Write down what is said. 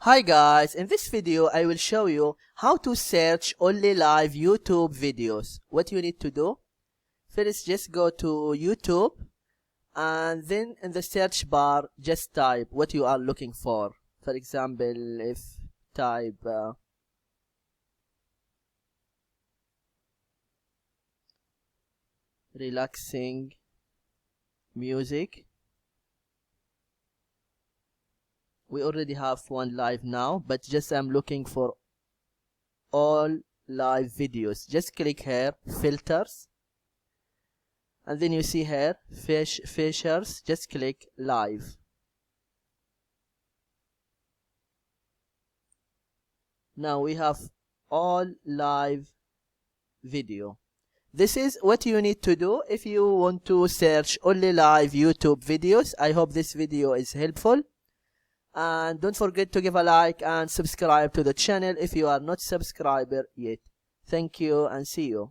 Hi guys, in this video I will show you how to search only live YouTube videos. What you need to do, first just go to YouTube and then in the search bar just type what you are looking for. For example, if type relaxing music, we already have one live now, but just I'm looking for all live videos. Just click here, filters, and then you see here features, just click live. Now we have all live video. This is what you need to do if you want to search only live YouTube videos. I hope this video is helpful. And don't forget to give a like and subscribe to the channel if you are not subscriber yet. Thank you and see you.